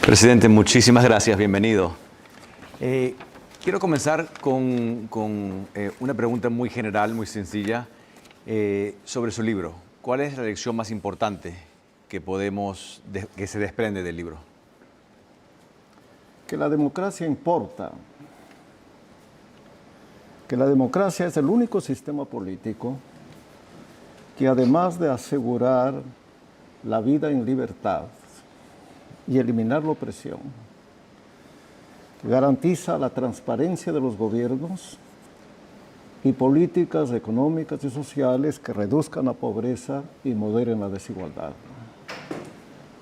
Presidente, muchísimas gracias, bienvenido. Quiero comenzar con una pregunta muy general, muy sencilla, sobre su libro. ¿Cuál es la lección más importante que se desprende del libro? Que la democracia importa, que la democracia es el único sistema político que, además de asegurar la vida en libertad y eliminar la opresión, garantiza la transparencia de los gobiernos y políticas económicas y sociales que reduzcan la pobreza y moderen la desigualdad.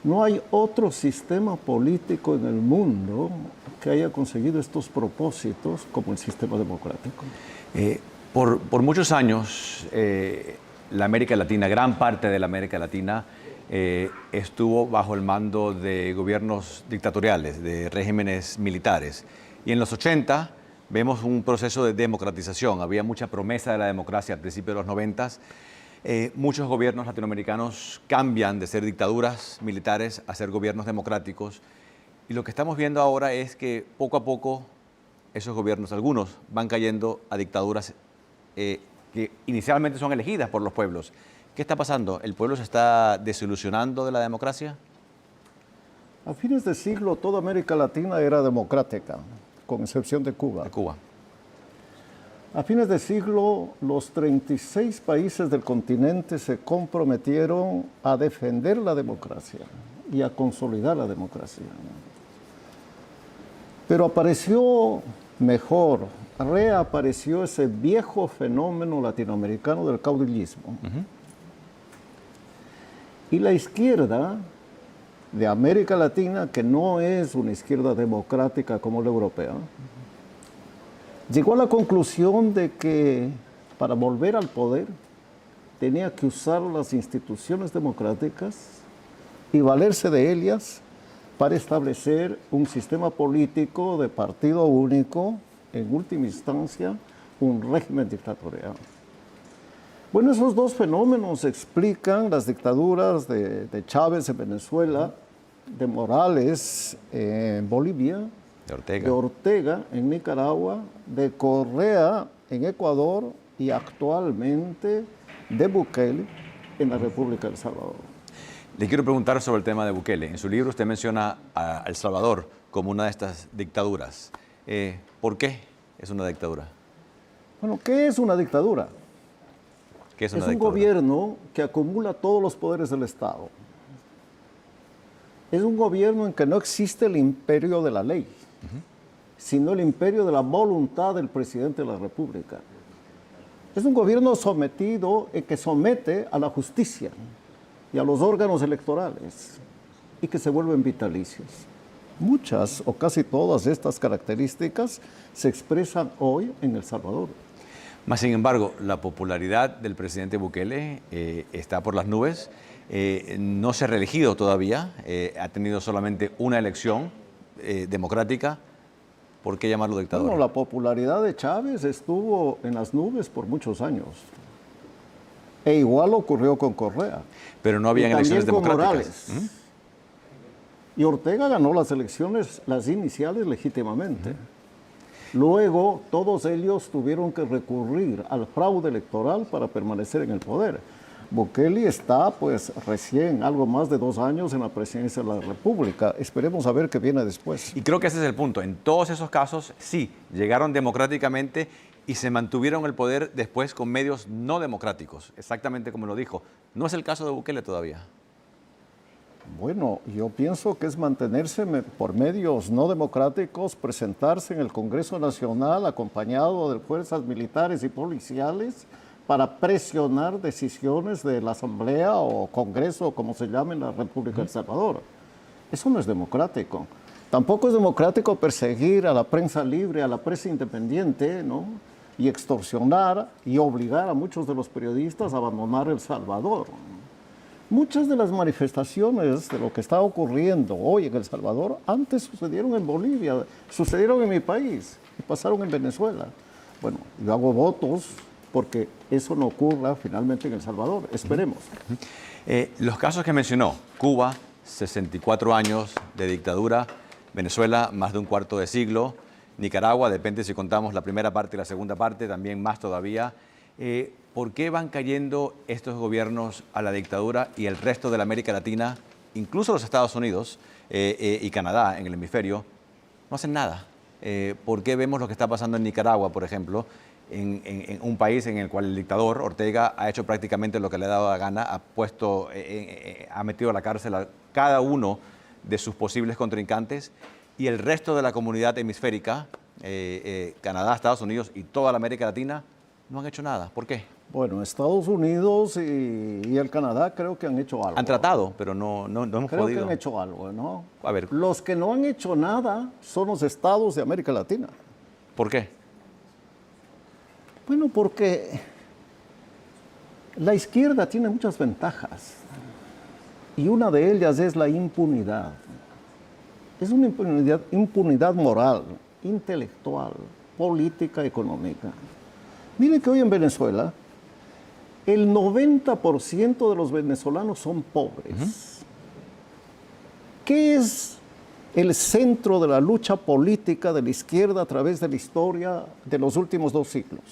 No hay otro sistema político en el mundo que haya conseguido estos propósitos como el sistema democrático. Por muchos años, la América Latina, gran parte de la América Latina, estuvo bajo el mando de gobiernos dictatoriales, de regímenes militares. Y en los 80 vemos un proceso de democratización. Había mucha promesa de la democracia al principio de los 90. Muchos gobiernos latinoamericanos cambian de ser dictaduras militares a ser gobiernos democráticos. Y lo que estamos viendo ahora es que poco a poco esos gobiernos, algunos, van cayendo a dictaduras que inicialmente son elegidas por los pueblos. ¿Qué está pasando? ¿El pueblo se está desilusionando de la democracia? A fines de siglo, toda América Latina era democrática, con excepción de Cuba. De Cuba. A fines de siglo, los 36 países del continente se comprometieron a defender la democracia y a consolidar la democracia. Pero reapareció ese viejo fenómeno latinoamericano del caudillismo. Y la izquierda de América Latina, que no es una izquierda democrática como la europea, llegó a la conclusión de que para volver al poder tenía que usar las instituciones democráticas y valerse de ellas para establecer un sistema político de partido único, en última instancia, un régimen dictatorial. Bueno, esos dos fenómenos explican las dictaduras de Chávez en Venezuela, de Morales en Bolivia, de Ortega en Nicaragua, de Correa en Ecuador y actualmente de Bukele en la República de El Salvador. Le quiero preguntar sobre el tema de Bukele. En su libro usted menciona a El Salvador como una de estas dictaduras. ¿Por qué es una dictadura? Bueno, ¿qué es una dictadura? ¿Qué es una dictadura? Un gobierno que acumula todos los poderes del Estado. Es un gobierno en que no existe el imperio de la ley, sino el imperio de la voluntad del presidente de la República. Es un gobierno que somete a la justicia y a los órganos electorales y que se vuelven vitalicios. Muchas o casi todas estas características se expresan hoy en El Salvador. Más sin embargo, la popularidad del presidente Bukele está por las nubes. No se ha reelegido todavía, ha tenido solamente una elección democrática. ¿Por qué llamarlo dictador? Bueno, la popularidad de Chávez estuvo en las nubes por muchos años. E igual ocurrió con Correa. Pero no habían elecciones democráticas. Morales. Y Ortega ganó las elecciones, las iniciales, legítimamente. Luego, todos ellos tuvieron que recurrir al fraude electoral para permanecer en el poder. Bukele está, pues, recién, algo más de 2 años en la presidencia de la República. Esperemos a ver qué viene después. Y creo que ese es el punto. En todos esos casos, sí, llegaron democráticamente y se mantuvieron el poder después con medios no democráticos, exactamente como lo dijo. No es el caso de Bukele todavía. Bueno, yo pienso que es mantenerse por medios no democráticos, presentarse en el Congreso Nacional acompañado de fuerzas militares y policiales para presionar decisiones de la Asamblea o Congreso, como se llame en la República de El Salvador. Eso no es democrático. Tampoco es democrático perseguir a la prensa libre, a la prensa independiente, ¿no? Y extorsionar y obligar a muchos de los periodistas a abandonar El Salvador. Muchas de las manifestaciones de lo que está ocurriendo hoy en El Salvador antes sucedieron en Bolivia, sucedieron en mi país y pasaron en Venezuela. Bueno, yo hago votos porque eso no ocurra finalmente en El Salvador. Esperemos. Los casos que mencionó, Cuba, 64 años de dictadura, Venezuela más de un cuarto de siglo, Nicaragua, depende si contamos la primera parte y la segunda parte, también más todavía. ¿Por qué van cayendo estos gobiernos a la dictadura y el resto de la América Latina, incluso los Estados Unidos y Canadá en el hemisferio, no hacen nada? ¿Por qué vemos lo que está pasando en Nicaragua, por ejemplo, en un país en el cual el dictador Ortega ha hecho prácticamente lo que le ha dado la gana, ha metido a la cárcel a cada uno de sus posibles contrincantes, y el resto de la comunidad hemisférica, Canadá, Estados Unidos y toda la América Latina, no han hecho nada? ¿Por qué? Bueno, Estados Unidos y el Canadá creo que han hecho algo. Han tratado, pero no hemos Creo podido. que han hecho algo, ¿no? A ver, Los que no han hecho nada son los estados de América Latina. ¿por qué? Bueno, porque la izquierda tiene muchas ventajas y una de ellas es la impunidad. Es una impunidad moral, intelectual, política, económica. Miren que hoy en Venezuela el 90% de los venezolanos son pobres. ¿Qué es el centro de la lucha política de la izquierda a través de la historia de los últimos 2 siglos?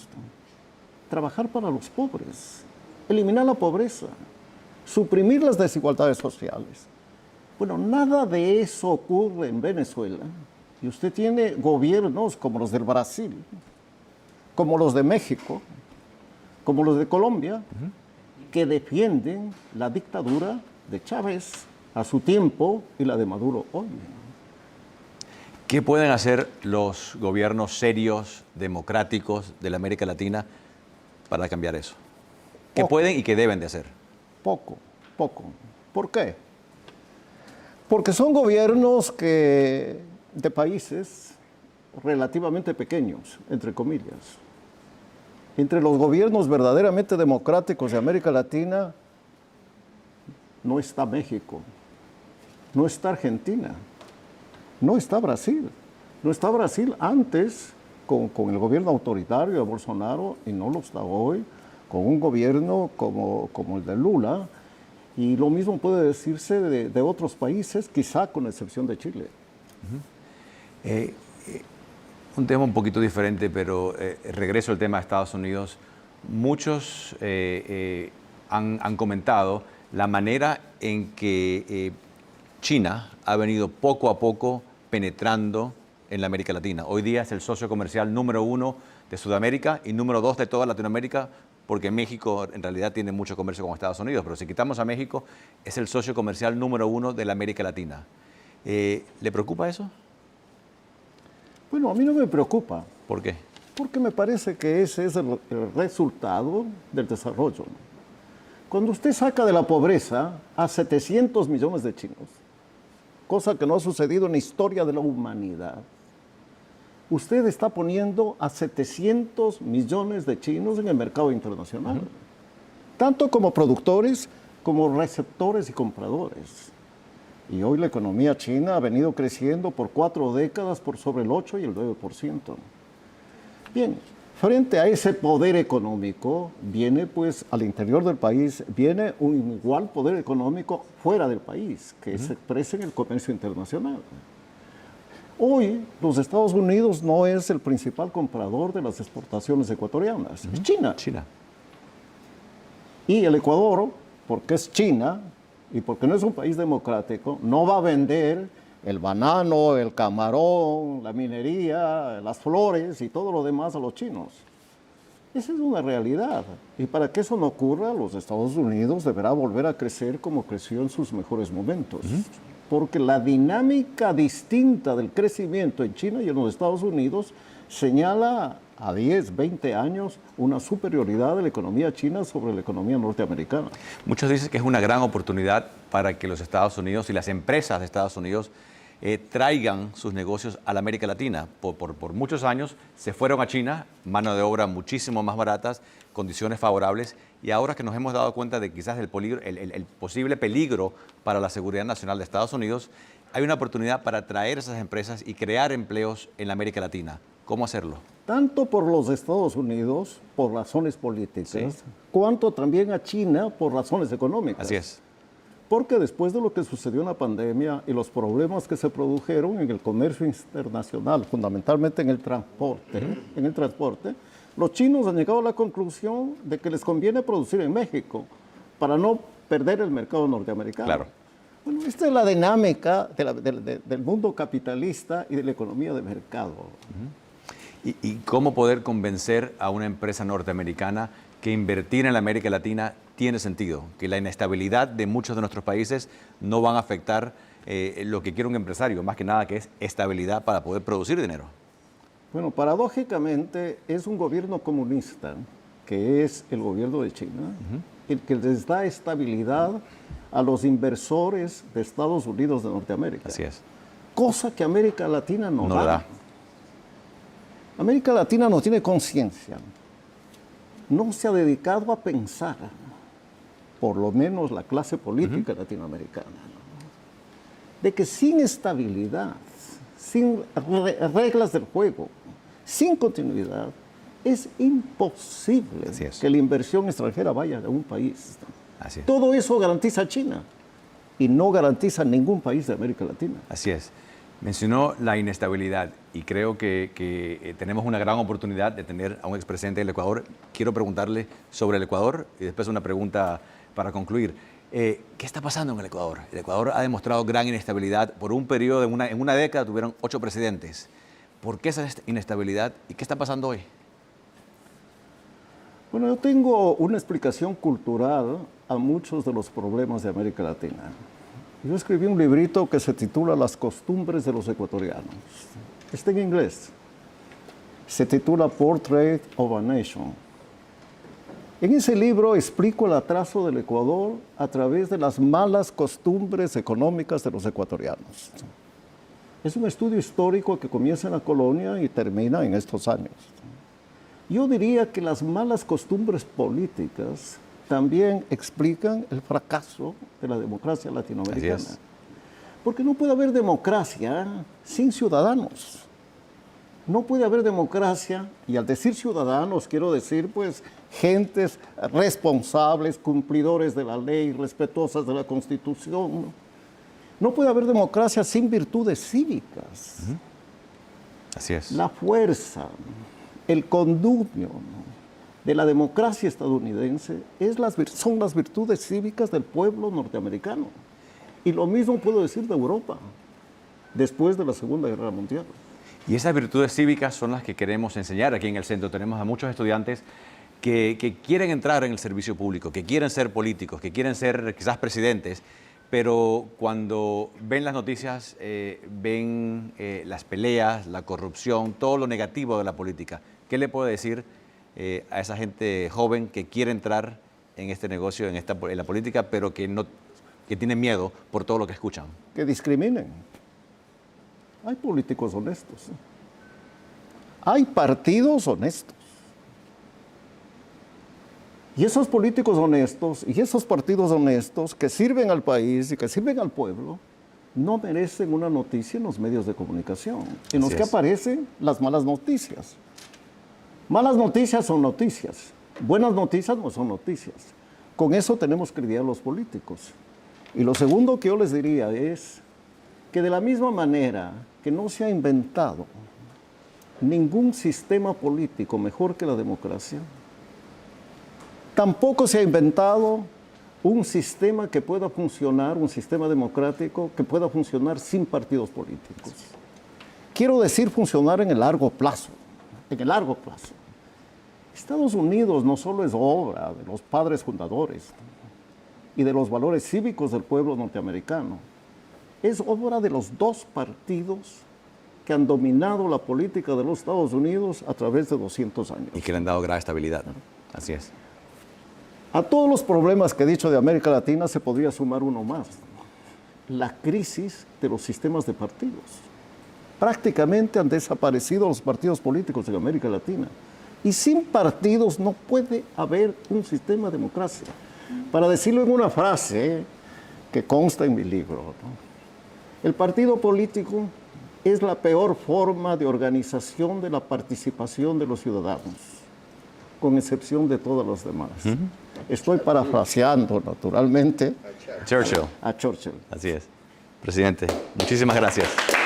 Trabajar para los pobres, eliminar la pobreza, suprimir las desigualdades sociales. Bueno, nada de eso ocurre en Venezuela. Y usted tiene gobiernos como los del Brasil, como los de México, como los de Colombia, que defienden la dictadura de Chávez a su tiempo y la de Maduro hoy. ¿Qué pueden hacer los gobiernos serios, democráticos de la América Latina para cambiar eso? ¿Qué pueden y qué deben de hacer? Poco. ¿Por qué? Porque son gobiernos de países relativamente pequeños, entre comillas. Entre los gobiernos verdaderamente democráticos de América Latina no está México, no está Argentina, no está Brasil. No está Brasil antes con el gobierno autoritario de Bolsonaro y no lo está hoy con un gobierno como el de Lula. Y lo mismo puede decirse de otros países, quizá con excepción de Chile. Un tema un poquito diferente, pero regreso al tema de Estados Unidos. Muchos han comentado la manera en que China ha venido poco a poco penetrando en la América Latina. Hoy día es el socio comercial número 1 de Sudamérica y número 2 de toda Latinoamérica, porque México en realidad tiene mucho comercio con Estados Unidos, pero si quitamos a México, es el socio comercial número 1 de la América Latina. ¿Le preocupa eso? Bueno, a mí no me preocupa. ¿Por qué? Porque me parece que ese es el resultado del desarrollo. Cuando usted saca de la pobreza a 700 millones de chinos, cosa que no ha sucedido en la historia de la humanidad, usted está poniendo a 700 millones de chinos en el mercado internacional, tanto como productores como receptores y compradores. Y hoy la economía china ha venido creciendo por 4 décadas por sobre el 8 y el 9%. Bien, frente a ese poder económico, viene pues al interior del país, viene un igual poder económico fuera del país, que se expresa en el comercio internacional. Hoy los Estados Unidos no es el principal comprador de las exportaciones ecuatorianas, es China. Y el Ecuador, porque es China y porque no es un país democrático, no va a vender el banano, el camarón, la minería, las flores y todo lo demás a los chinos. Esa es una realidad. Y para que eso no ocurra, los Estados Unidos deberá volver a crecer como creció en sus mejores momentos. Porque la dinámica distinta del crecimiento en China y en los Estados Unidos señala a 10, 20 años una superioridad de la economía china sobre la economía norteamericana. Muchos dicen que es una gran oportunidad para que los Estados Unidos y las empresas de Estados Unidos traigan sus negocios a la América Latina. Por muchos años se fueron a China, mano de obra muchísimo más baratas, condiciones favorables, y ahora que nos hemos dado cuenta de quizás el posible peligro para la seguridad nacional de Estados Unidos, hay una oportunidad para traer esas empresas y crear empleos en la América Latina. ¿Cómo hacerlo? Tanto por los Estados Unidos, por razones políticas, cuanto también a China por razones económicas. Así es. Porque después de lo que sucedió en la pandemia y los problemas que se produjeron en el comercio internacional, fundamentalmente en el transporte, los chinos han llegado a la conclusión de que les conviene producir en México para no perder el mercado norteamericano. Claro. Bueno, esta es la dinámica del mundo capitalista y de la economía de mercado. ¿Y cómo poder convencer a una empresa norteamericana que invertir en la América Latina tiene sentido? Que la inestabilidad de muchos de nuestros países no van a afectar lo que quiere un empresario, más que nada que es estabilidad para poder producir dinero. Bueno, paradójicamente es un gobierno comunista, que es el gobierno de China, el que les da estabilidad a los inversores de Estados Unidos de Norteamérica. Así es. Cosa que América Latina no No da. América Latina no tiene conciencia. No se ha dedicado a pensar, por lo menos la clase política latinoamericana, de que sin estabilidad, sin reglas del juego, sin continuidad, es imposible que la inversión extranjera vaya a un país. Así es. Todo eso garantiza China y no garantiza ningún país de América Latina. Así es. Mencionó la inestabilidad y creo que tenemos una gran oportunidad de tener a un expresidente del Ecuador. Quiero preguntarle sobre el Ecuador y después una pregunta para concluir. ¿Qué está pasando en el Ecuador? El Ecuador ha demostrado gran inestabilidad. Por un periodo, en una década, tuvieron 8 presidentes. ¿Por qué esa inestabilidad y qué está pasando hoy? Bueno, yo tengo una explicación cultural a muchos de los problemas de América Latina. Yo escribí un librito que se titula Las costumbres de los ecuatorianos. Está en inglés. Se titula Portrait of a Nation. En ese libro explico el atraso del Ecuador a través de las malas costumbres económicas de los ecuatorianos. Es un estudio histórico que comienza en la colonia y termina en estos años. Yo diría que las malas costumbres políticas también explican el fracaso de la democracia latinoamericana. Porque no puede haber democracia sin ciudadanos. No puede haber democracia, y al decir ciudadanos quiero decir pues gentes responsables, cumplidores de la ley, respetuosas de la Constitución. No puede haber democracia sin virtudes cívicas. Así es. La fuerza, el condumio de la democracia estadounidense son las virtudes cívicas del pueblo norteamericano. Y lo mismo puedo decir de Europa, después de la Segunda Guerra Mundial. Y esas virtudes cívicas son las que queremos enseñar aquí en el centro. Tenemos a muchos estudiantes que quieren entrar en el servicio público, que quieren ser políticos, que quieren ser quizás presidentes, pero cuando ven las noticias, ven las peleas, la corrupción, todo lo negativo de la política. ¿Qué le puede decir a esa gente joven que quiere entrar en este negocio, en la política, pero que tiene miedo por todo lo que escuchan? Que discriminen. Hay políticos honestos. Hay partidos honestos. Y esos políticos honestos y esos partidos honestos que sirven al país y que sirven al pueblo no merecen una noticia en los medios de comunicación, en los que aparecen las malas noticias. Malas noticias son noticias. Buenas noticias no son noticias. Con eso tenemos que lidiar los políticos. Y lo segundo que yo les diría es que de la misma manera que no se ha inventado ningún sistema político mejor que la democracia, tampoco se ha inventado un sistema que pueda funcionar, un sistema democrático que pueda funcionar sin partidos políticos. Quiero decir funcionar en el largo plazo, en el largo plazo. Estados Unidos no solo es obra de los padres fundadores y de los valores cívicos del pueblo norteamericano, es obra de los dos partidos que han dominado la política de los Estados Unidos a través de 200 años. Y que le han dado gran estabilidad. Así es. A todos los problemas que he dicho de América Latina se podría sumar uno más: la crisis de los sistemas de partidos. Prácticamente han desaparecido los partidos políticos en América Latina. Y sin partidos no puede haber un sistema de democracia. Para decirlo en una frase que consta en mi libro, ¿no? El partido político es la peor forma de organización de la participación de los ciudadanos, con excepción de todas las demás. Estoy parafraseando, naturalmente, Churchill. a Churchill. Así es. Presidente, muchísimas gracias.